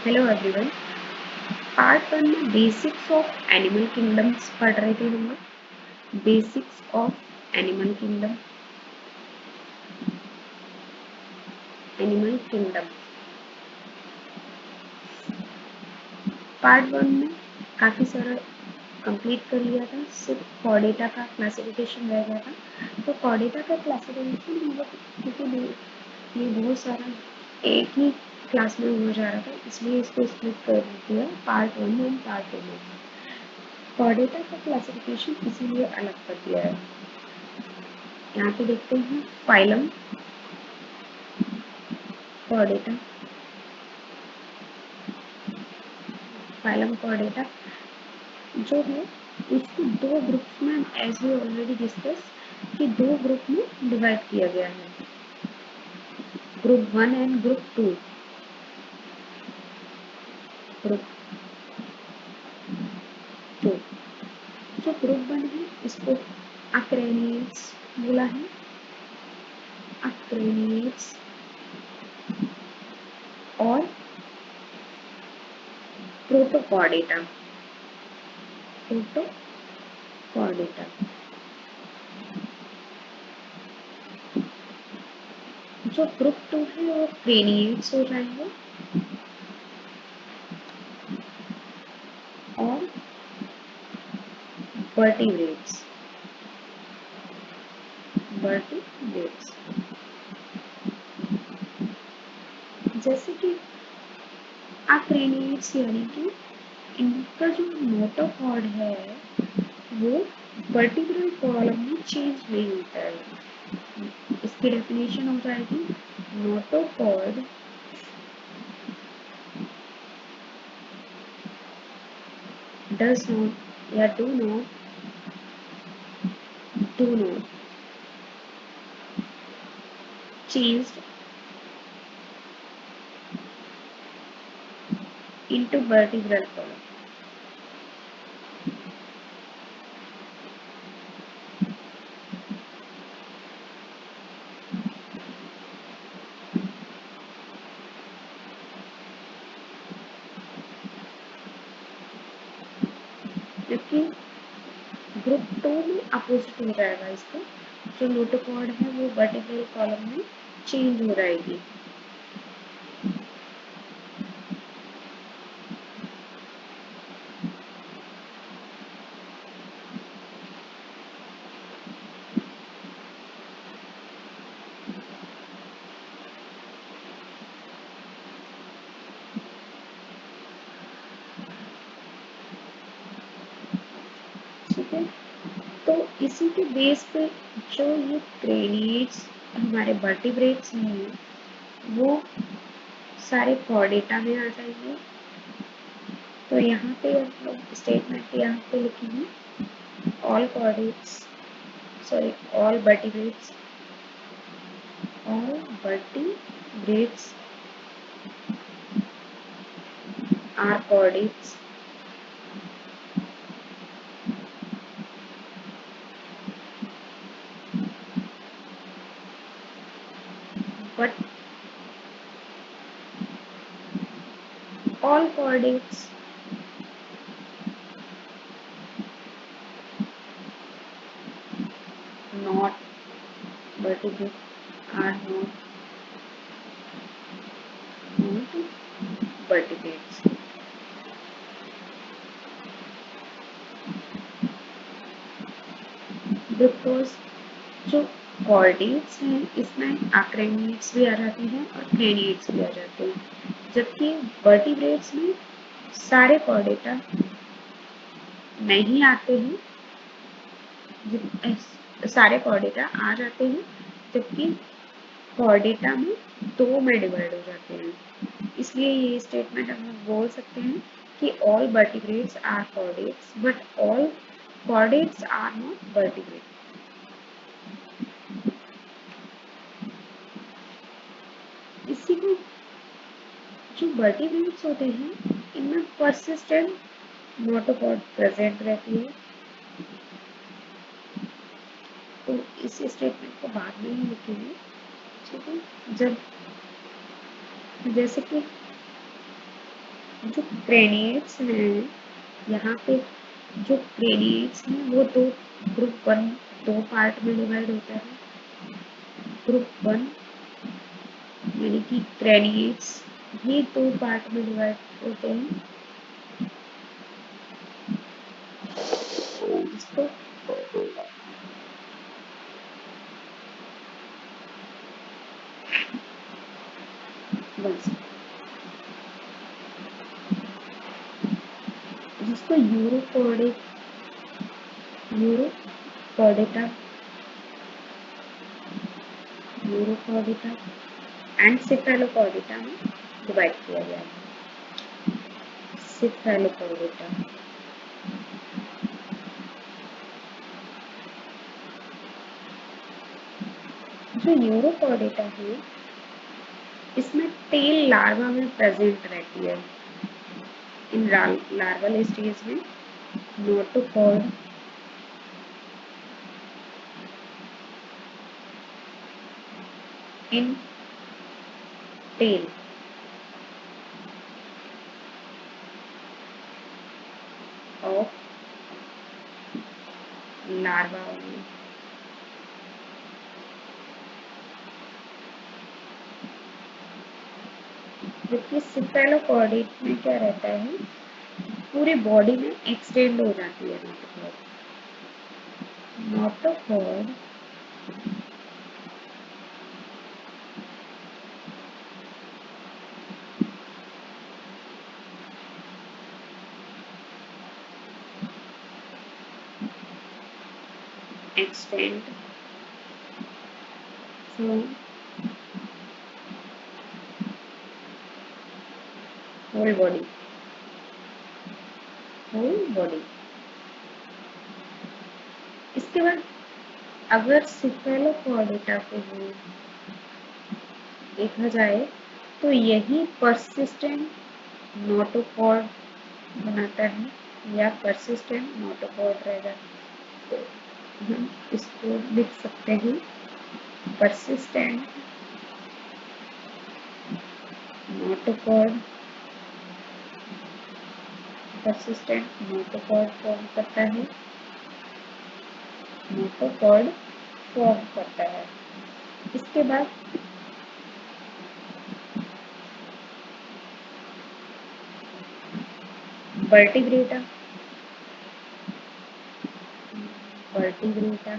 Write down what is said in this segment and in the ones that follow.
Hello everyone. Part one में basics of animal kingdoms पढ़ रहे थे हम लोग। Basics of animal kingdom. Part one में काफ़ी सारा कंप्लीट कर लिया था, सिर्फ कॉर्डेटा का क्लासिफिकेशन रह गया था। तो कॉर्डेटा का क्लासिफिकेशन हम लोग क्योंकि ये बहुत सारा एक ही क्लास में हो जा रहा था, इसलिए इसको स्प्लिट कर दिया part one and part two में। कॉर्डेटा का क्लासिफिकेशन इसीलिए अलग कर दिया है। यहाँ पे देखते हैं फाइलम कॉर्डेटा। फाइलम कॉर्डेटा जो है इसको दो ग्रुप्स में, एज वी ऑलरेडी डिस्कस, कि दो ग्रुप में डिवाइड किया गया है, group one and group two. Group two जो ग्रुप वन है इसको अक्रेनियड्स बोला है। अक्रेनियड्स और प्रोटोकॉर्डेटा। प्रोटोकॉर्डेटा जो ग्रुप टू है वो क्रेनियड्स हो जाएंगे और वर्टिब्रेट्स। वर्टिब्रेट्स जैसे कि अक्रेनियड्स यानी कि इनका जो नोटोकॉर्ड है वो वर्टिब्रल कॉलम में चेंज नहीं होता है। इसकी डेफिनेशन हो जाएगी नोटोकॉर्ड डज नॉट या do not change into vertebral column. जबकि ग्रुप टू में अपोजिट हो जाएगा, इसका जो नोटोकॉर्ड है वो वर्टिब्रल कॉलम में चेंज हो जाएगी। ठीक है, तो इसी के बेस पे जो ये क्रेनियड्स हमारे वर्टिब्रेट्स हैं वो सारे कॉर्डेटा में आ जाएंगे। तो यहाँ पे हम लोग स्टेटमेंट यहाँ पे लिखेंगे all chordates, sorry all vertebrates are chordates but all coordinates not vertebrate are not vertebrates because जो कॉर्डेट्स हैं इसमें आक्रेनियड्स भी आ जाते हैं और क्रेनियड्स भी आ जाते हैं, जबकि वर्टिब्रेट्स में सारे कॉर्डेटा नहीं आते हैं, सारे कॉर्डेटा आ जाते हैं, जबकि कॉर्डेटा में दो में डिवाइड हो जाते हैं। इसलिए ये स्टेटमेंट हम लोग बोल सकते हैं कि all vertebrates are chordates but all chordates are not vertebrate. इसी को जो वर्टिब्रेट्स होते हैं इनमें परसिस्टेंट नोटोकॉर्ड प्रेजेंट रहती है। तो इस स्टेटमेंट को बाद में ही लिखेंगे। ठीक है, जब जैसे कि जो क्रेनिएट्स हैं, यहाँ पे जो क्रेनिएट्स हैं वो दो ग्रुप वन दो पार्ट में डिवाइड होता है। ग्रुप वन यानी कि क्रेनिएट्स ये दो पार्ट में डिवाइड होते हैं। इसको बस जिसको यूरोपोडेटा यूरोपोडेटा एंड सिफेलोपोडेटा में डिवाइड किया गया है। सिफेलोपोडेटा जो यूरोपोडेटा है इसमें टेल लार्वा में प्रेजेंट रहती है। इन लार्वल स्टेज में notochord in tail of larva में जबकि सिफेलोकॉर्डेट में क्या रहता है, पूरी बॉडी में एक्सटेंड हो जाती है notochord extend from whole body इसके बाद अगर सिफेलोकॉर्डेटा को देखा जाए तो यही परसिस्टेंट नोटोकॉर्ड बनाता है या परसिस्टेंट नोटोकॉर्ड रहेगा। तो हम इसको लिख सकते हैं परसिस्टेंट नोटोकॉर्ड फॉर्म करता है नोटोकॉर्ड फॉर्म करता है। इसके बाद वर्टिब्रेटा वर्टिब्रेटा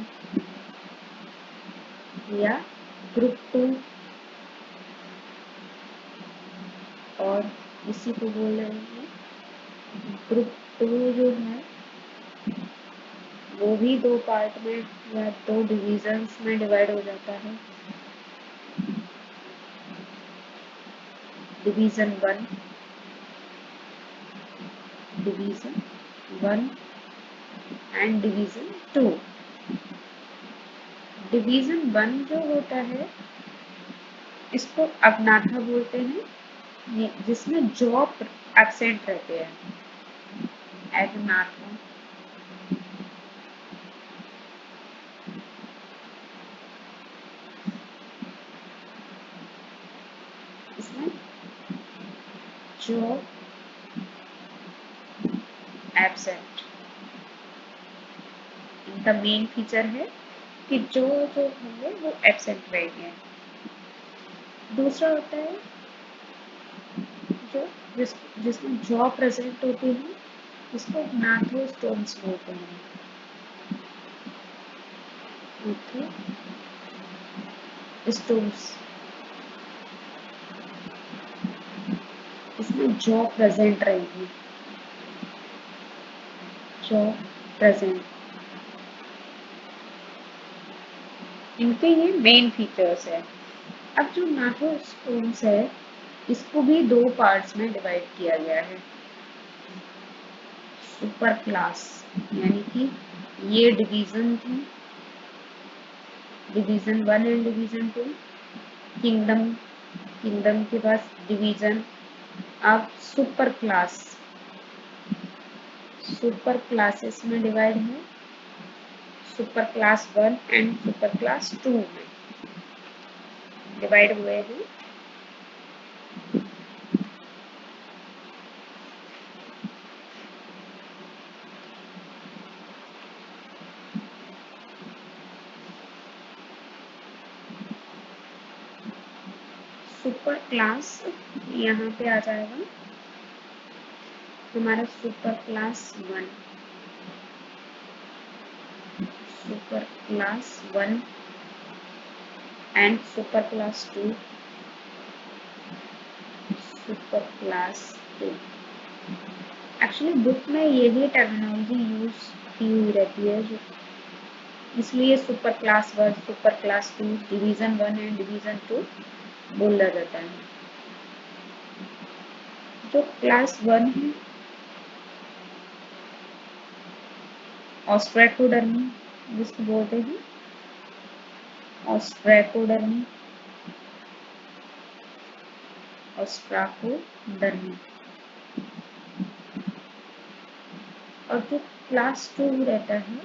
या ग्रुप टू और इसी को बोल रहे हैं ग्रुप टू जो है वो भी दो पार्ट में या दो डिविजन्स में डिवाइड हो जाता है। Division one and division two. Division one जो होता है इसको अग्नाथा बोलते हैं, जिसमें जॉ एब्सेंट रहते हैं। एग्नाथा इसमें जॉ एब्सेंट इनका मेन फीचर है कि जो होंगे वो एब्सेंट रहेंगे। दूसरा होता है जो जिसमें जॉ प्रेजेंट होती है इसको नाथोस्टोम्स बोलते हैं। स्टोम्स इसमें जॉ प्रेजेंट रहेगी। जॉ प्रेजेंट इनके ये मेन फीचर्स है। अब जो नाथोस्टोम्स है इसको भी दो पार्ट्स में डिवाइड किया गया है। सुपर क्लास यानी कि ये डिवीजन थी, division one and division two. Kingdom के पास डिवीजन। अब सुपर क्लासेस में डिवाइड है। Super class one and super class two में डिवाइड हुए हैं। सुपर क्लास यहाँ पे आ जाएगा हमारा super class 1, super class 1 and super class 2, super class 2। Actually book में यही टर्मिनोलॉजी यूज की हुई रहती है, जो इसलिए super class 1, super class 2, division 1 and division 2 बोला जाता है। जो क्लास 1 है ऑस्ट्रैकोडर्मी जिसको बोलते हैं, ऑस्ट्रैकोडर्मी, ऑस्ट्राकोडर्मी। और जो क्लास 2 रहता है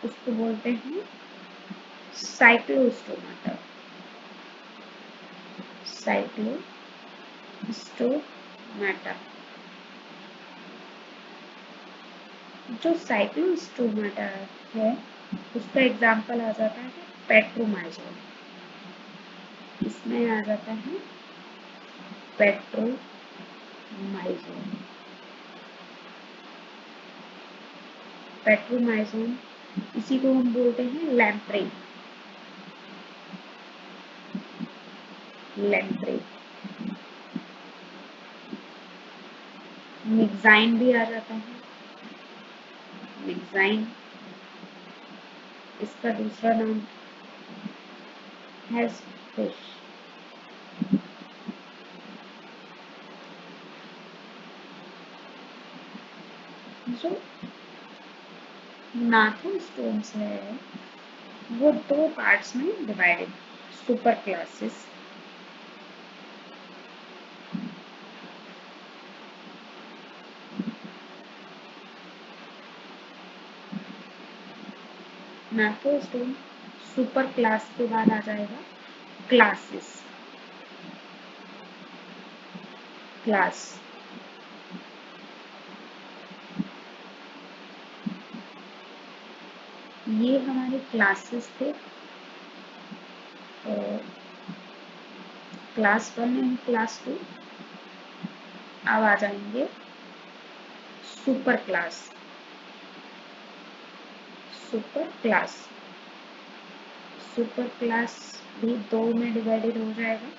उसको बोलते हैं साइक्लोस्टोमाटा, साइक्लोस्टोमाटा। जो साइक्लोस्टोमाटा है उसका एग्जाम्पल आ जाता है पेट्रोमाइजोल, इसमें आ जाता है पेट्रोमाइजोल। पेट्रोमाइजोल इसी को हम बोलते हैं लैम्प्रे, लैम्प्रे। मिक्साइन भी आ जाता है, मिक्साइन इसका दूसरा नाम है फिश। जो नाथन स्टोन्स है वो 2 पार्ट्स में divided, super classes. Nathan stone super class के बाद आ जाएगा क्लासेस, क्लास। ये हमारे क्लासेस थे, क्लास 1 एंड क्लास 2। अब आ जाएंगे super class, super class. Super class भी 2 में डिवाइडेड हो जाएगा,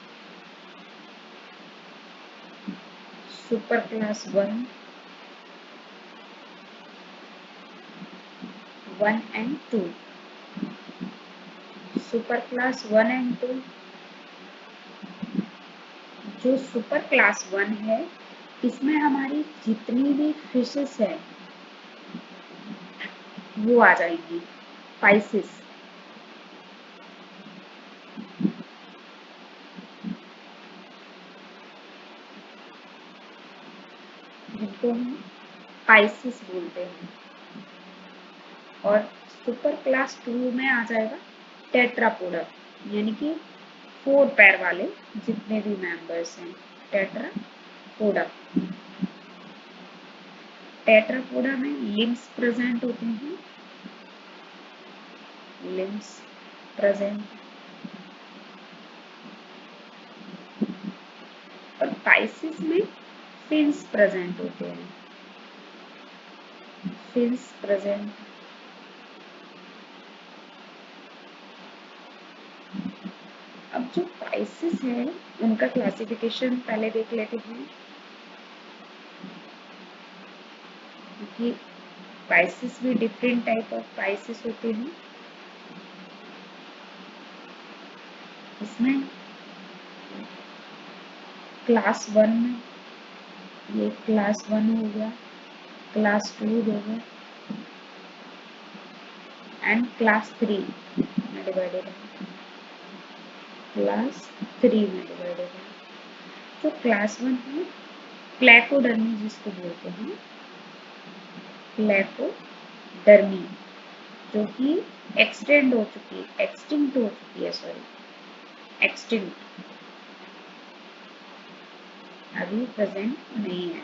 super class 1 and 2। Super class 1 and 2, जो सुपर क्लास 1 है इसमें हमारी जितनी भी फिशेस है वो आ जाएगी पाइसिस, जिनको हम पाइसिस बोलते हैं। और सुपर क्लास 2 में आ जाएगा टेट्रापोडा, यानी कि 4 पैर वाले जितने भी मेंबर्स हैं, टेट्रापोडा। टेट्रापोडा में लिम्स प्रेजेंट होते हैं, लिम्स प्रेजेंट। और पाइसिस में फिन्स प्रेजेंट होते हैं, फिन्स प्रेजेंट। अब जो पाइसिस है उनका क्लासिफिकेशन पहले देख लेते हैं, क्योंकि पाइसिस भी डिफरेंट टाइप ऑफ पाइसिस होते हैं। इसमें क्लास 1 में ये क्लास 1 हो गया, क्लास 2 हो गया एंड क्लास 3 में डिवाइडेड है, क्लास 3 में डिवाइडेड है। जो क्लास 1 है प्लेकोडर्मी जिसको बोलते हैं, प्लेकोडर्मी, जो कि एक्सटिंक्ट हो चुकी है, एक्सटिंक्ट, अभी प्रेजेंट नहीं है।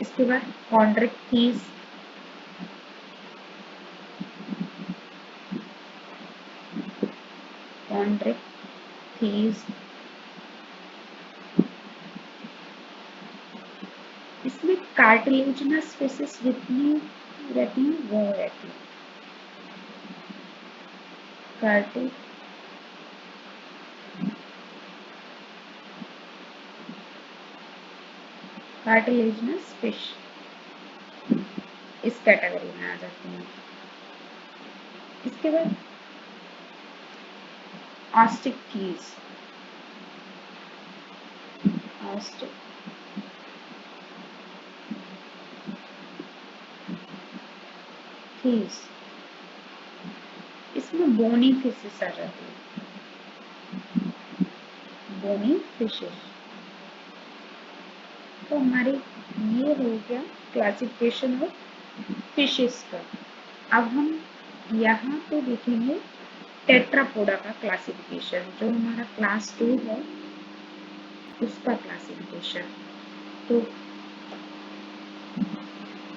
इसके बाद कॉन्ड्रिक्थीस, कॉन्ड्रिक्थिस, इसमें कार्टिलेजिनस स्पेसिस जितनी रहती हैं वो रहती है। कार्टिलेजिनस फिश इस कैटेगरी में आ जाती हैं। इसके बाद ऑस्टिक्टीज, ऑस्टिक्टीज इसमें बोनी फिशेस आ जाती है, बोनी फिशेस। तो हमारे ये हो गया क्लासिफिकेशन ऑफ फिशेस का। अब हम यहाँ पे देखेंगे टेट्रापोडा का क्लासिफिकेशन, जो हमारा क्लास 2 है उसका क्लासिफिकेशन। तो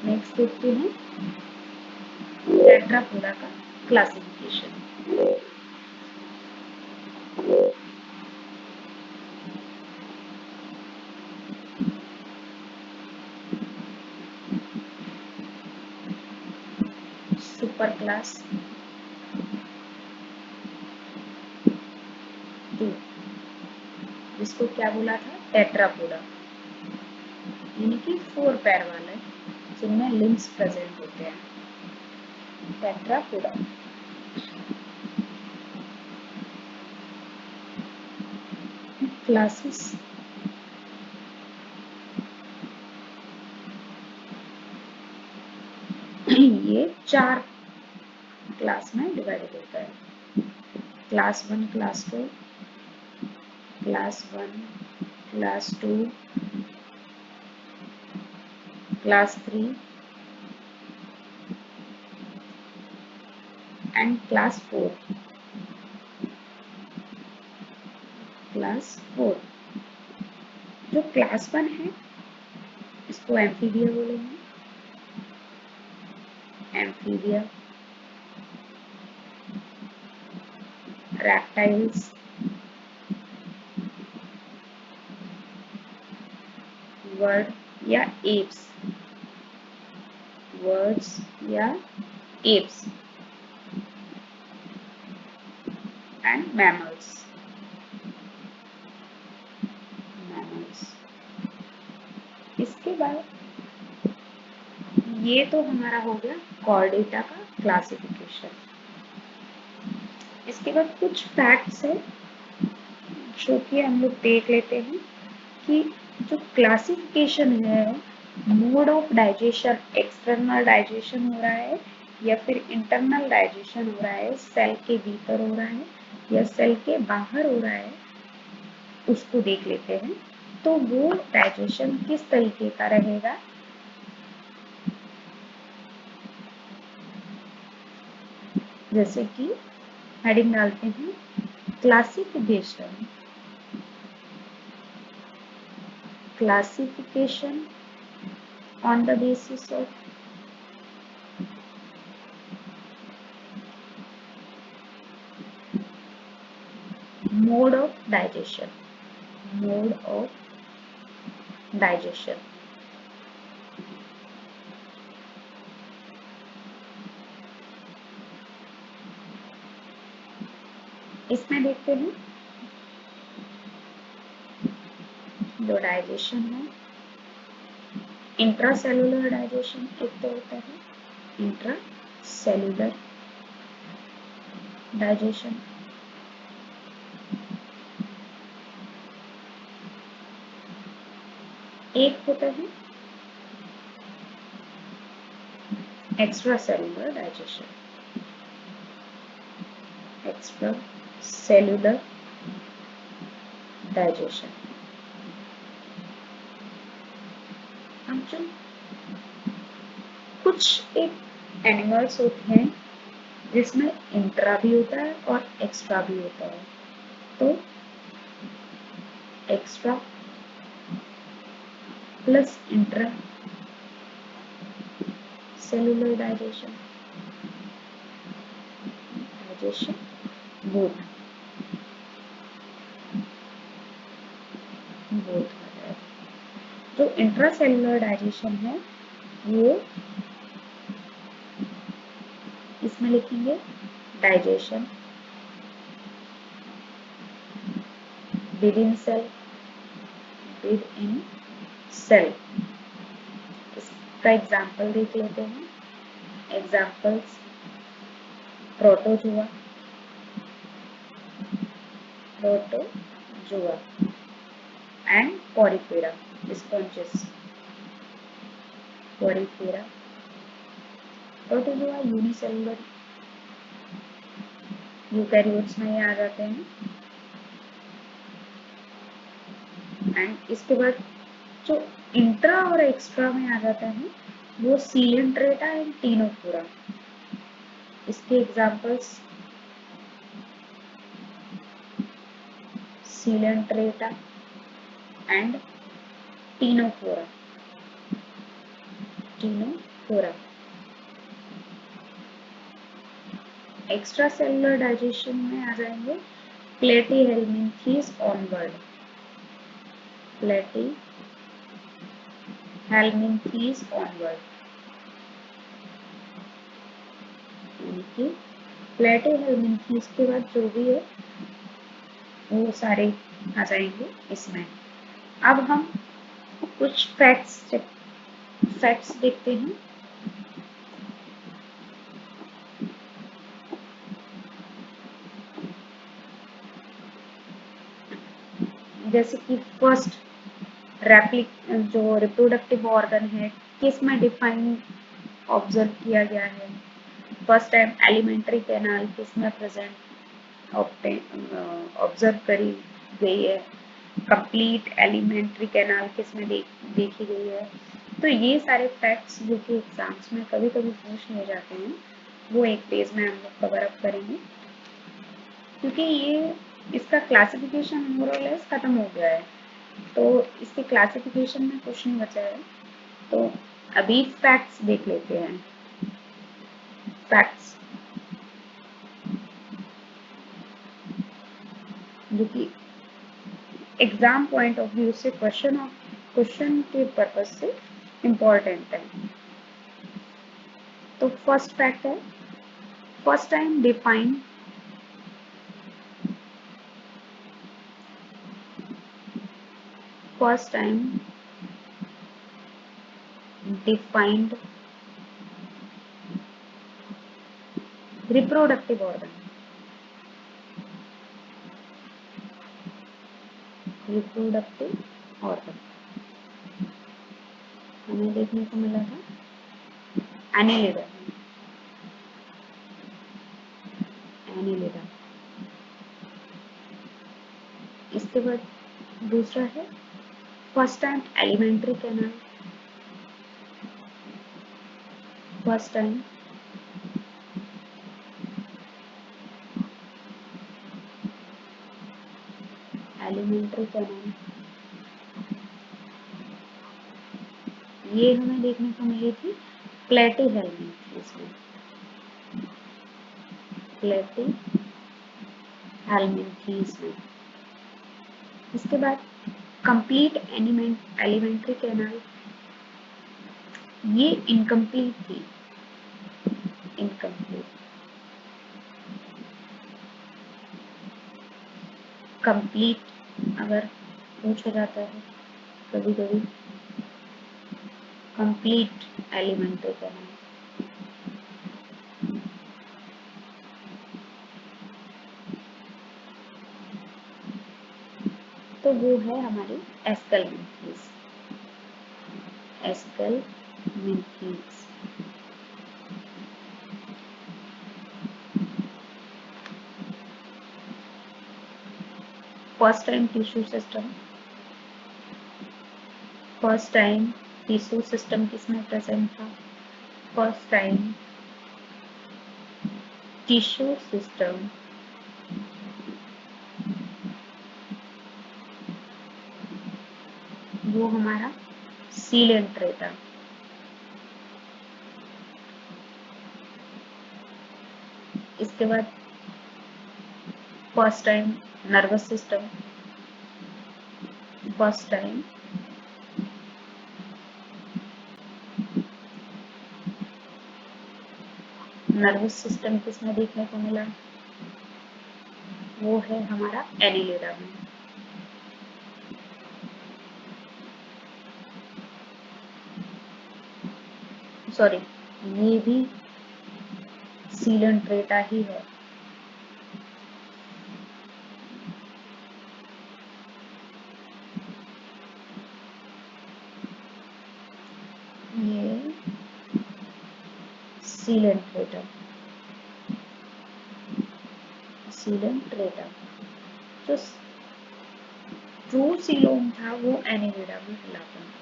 नेक्स्ट देखते हैं टेट्रापोडा का क्लासिफिकेशन। सुपर क्लास 2, जिसको क्या बोला था, टेट्रापोडा, यानी कि 4 पैर वाले जिनमें लिम्स प्रेजेंट होते हैं, टेट्रापोडा। क्लासेस ये 4 क्लास में डिवाइडेड होता है, class 1, class 2, class 1, class 2, class 3 and class 4। Class 4 जो क्लास 1 है इसको एम्फीबिया बोलेंगे, एम्फीबिया, रैप्टाइल्स, वर्ड या एप्स, वर्ड्स या एप्स एंड मैमल्स, इसके बाद ये तो हमारा हो गया कॉर्डेटा का क्लासिफिकेशन। इसके बाद कुछ फैक्ट्स है जो कि हम लोग देख लेते हैं कि जो क्लासिफिकेशन है, mode of digestion, external digestion हो रहा है या फिर इंटरनल डाइजेशन हो रहा है, सेल के भीतर हो रहा है या सेल के बाहर हो रहा है, उसको देख लेते हैं। तो वो डाइजेशन किस तरीके का रहेगा, जैसे कि हेडिंग डालते हैं classification, classification on the basis of mode of digestion, mode of digestion। इसमें देखते हैं जो डाइजेशन है, इंट्रासेलुलर डाइजेशन एक तो होता है, इंट्रासेलुलर डाइजेशन, एक होता है extra cellular digestion, extra cellular digestion. कुछ एक एनिमल्स होते हैं जिसमें इंट्रा भी होता है और एक्स्ट्रा भी होता है, तो extra plus intracellular digestion, digestion both. Both आ जाएगा। जो इंट्रासेलुलर डाइजेशन है वो इसमें लिखेंगे digestion within cell, within cell. इसका एग्जाम्पल देख लेते हैं। Examples protozoa, protozoa and porifera, sponges. Porifera, protozoa unicellular eukaryotes में ये आ जाते हैं। एंड इसके बाद जो इंट्रा और एक्स्ट्रा में आ जाता है वो सीलेंट्रेटा एंड टीनोफोरा। इसके examples Coelenterata and Ctenophora, Ctenophora. Extra cellular digestion में आ जाएंगे प्लेटीहेल्मिन्थीज ऑनवर्ड, प्लेटीहेल्मिन्थीज ऑनवर्ड, यानी कि प्लेटीहेल्मिन्थीज के बाद जो भी है वो सारे आ जाएंगे इसमें। अब हम कुछ फैक्ट्स देखते हैं। जैसे कि फर्स्ट जो रिप्रोडक्टिव ऑर्गन है किस में डिफाइन ऑब्जर्व किया गया है। फर्स्ट टाइम एलिमेंट्री कैनाल किस में प्रेजेंट ऑब्जर्व करी गई है। कंप्लीट एलिमेंट्री कैनाल किस में देखी गई है। तो ये सारे फैक्ट्स जो कि एग्जाम्स में कभी कभी पूछ लिए जाते हैं वो एक पेज में हम लोग कवर अप करेंगे, क्योंकि ये इसका क्लासिफिकेशन मोर और लेस खत्म हो गया है, तो इसके क्लासिफिकेशन में कुछ नहीं बचा है। तो अभी फैक्ट्स देख लेते हैं। फैक्ट्स जो कि एग्जाम पॉइंट ऑफ व्यू से क्वेश्चन के पर्पज से इम्पोर्टेंट है। तो फर्स्ट फैक्ट है first time defined reproductive organ, reproductive organ हमें देखने को मिला था एनिलिडा, एनिलिडा। इसके बाद दूसरा है first time alimentary canal, first time alimentary canal. ये हमें देखने को मिली थी प्लेटीहेल्मिन्थीज में, प्लेटीहेल्मिन्थीज में। इसके बाद कंप्लीट एलिमेंट्री कैनाल, ये इनकम्प्लीट थी, इनकम्प्लीट। कंप्लीट अगर पूछा जाता है कभी कभी, कंप्लीट एलिमेंट्री कैनाल। तो वो है हमारी aschelminthes, aschelminthes. First time tissue system, first time tissue system किसमें प्रेजेंट था। फर्स्ट टाइम टिश्यू सिस्टम वो हमारा सीलेंट्रेटा। इसके बाद first time nervous system, first time nervous system किसमें देखने को मिला, वो है हमारा एनिलिडा में। सॉरी, ये भी सीलेंट्रेटा ही है। ये सीलेंट्रेटा जो ट्रू सीलोम था वो एनिलिडा में मिलाता था।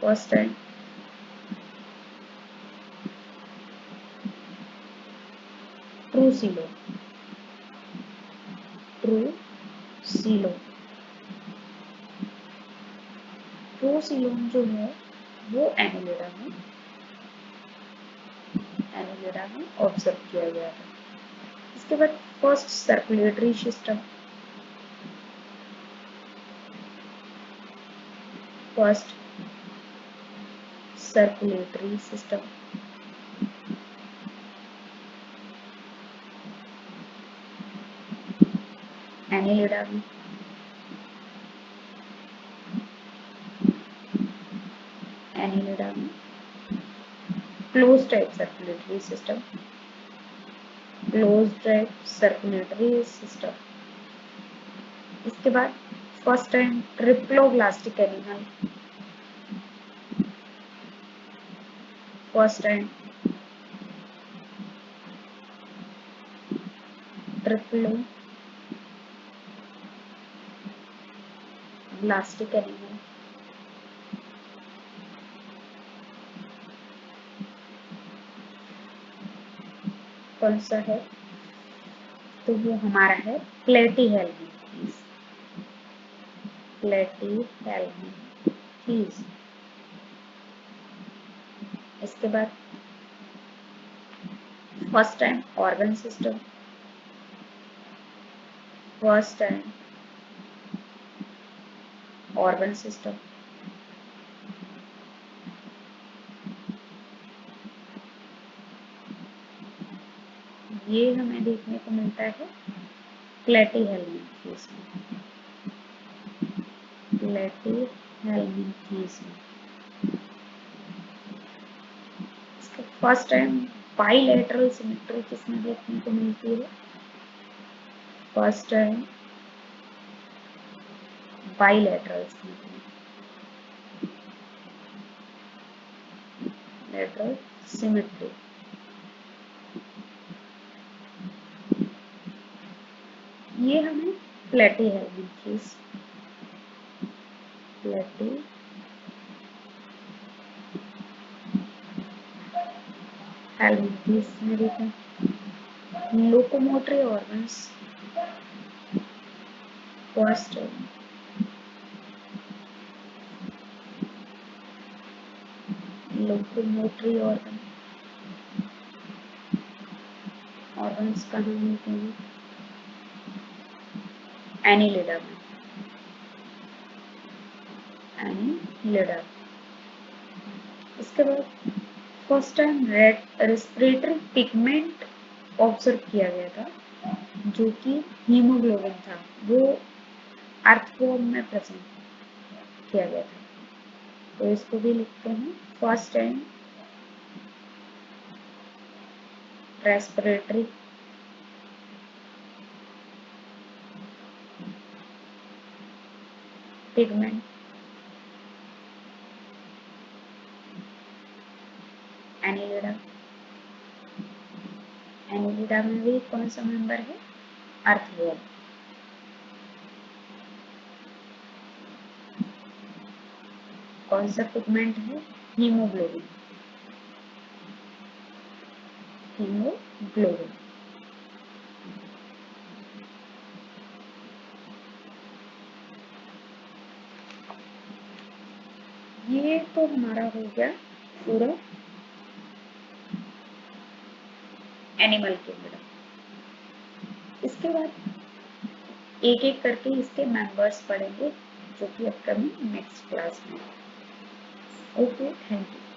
फर्स्ट टाइम ट्रू सीलोम जो है वो एनिलिडा में ऑब्जर्व किया गया था। इसके बाद फर्स्ट सर्कुलेटरी सिस्टम, एनिलिडा में। Close type circulatory system. इसके बाद first time triploblastic animal, first time triploblastic animal. कौन सा है, तो वो हमारा है प्लेटीहेल्मिन्थीज। इसके बाद फर्स्ट टाइम ऑर्गन सिस्टम, ये हमें देखने को मिलता है प्लेटीहेल्मिन्थीज में। फर्स्ट टाइम बाइलेटरल सिमेट्री किसमें देखने को मिलती है, फर्स्ट टाइम बाइलेटरल सिमेट्री। ये हमें प्लेटीहेल्मिन्थीज में देखा। Locomotory organs, first locomotory organs कहाँ मिलते हैं, एनिलिडा में। इसके बाद first time respiratory pigment observe किया गया था, जो कि हीमोग्लोबिन था, वो अर्थवॉर्म में प्रेजेंट किया गया था। तो इसको भी लिखते हैं first time respiratory pigment Annelida में भी कौन सा मेंबर है, अर्थवॉर्म। कौन सा पिगमेंट है, हीमोग्लोबिन। ये तो हमारा हो गया पूरा एनिमल किंगडम। इसके बाद एक एक करके इसके मेंबर्स पढ़ेंगे जो कि अपकमिंग नेक्स्ट क्लास में। Okay, thank you.